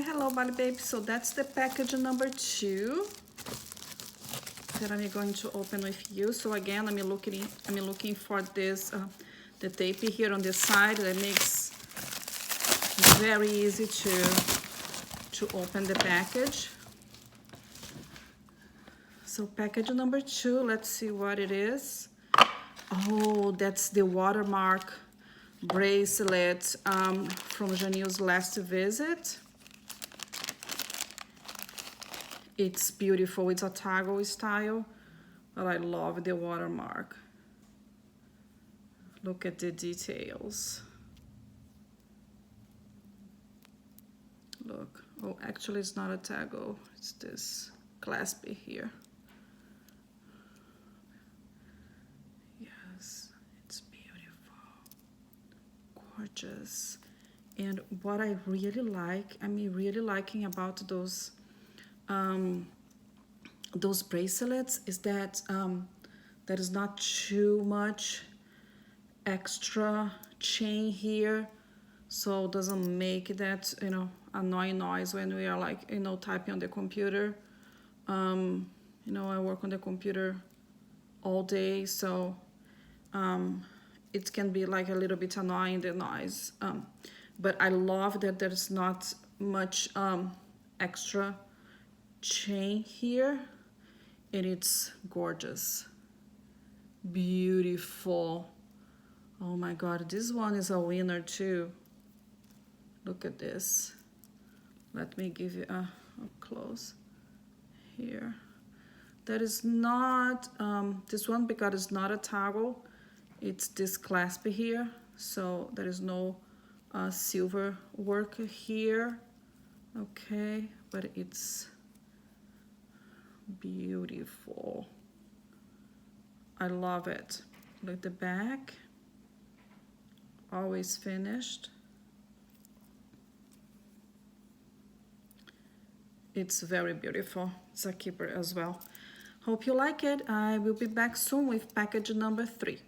Hello Bali baby. So that's the package number 2 that I'm going to open with you. So again, I'm looking for this the tape here on the side that makes very easy to open the package. So package number 2, let's see what it is. Oh, that's the Watermark bracelet from Janil's last visit. It's beautiful. It's a toggle style, but I love the Watermark. Look at the details. Look. Oh, actually it's not a toggle. It's this clasp here. Yes, it's beautiful. Gorgeous. And what I really like, really liking about those bracelets is that there is not too much extra chain here, so it doesn't make that annoying noise when we are like typing on the computer. I work on the computer all day, so it can be like a little bit annoying, the noise, but I love that there's not much extra chain here, and it's gorgeous, beautiful. Oh my god, this one is a winner too. Look at this. Let me give you a close here. That is not this one, because it's not a toggle, it's this clasp here, so there is no silver work here. Okay, but it's beautiful. I love it. Look at the back, always finished. It's very beautiful. It's a keeper as well. Hope you like it. I will be back soon with package number 3.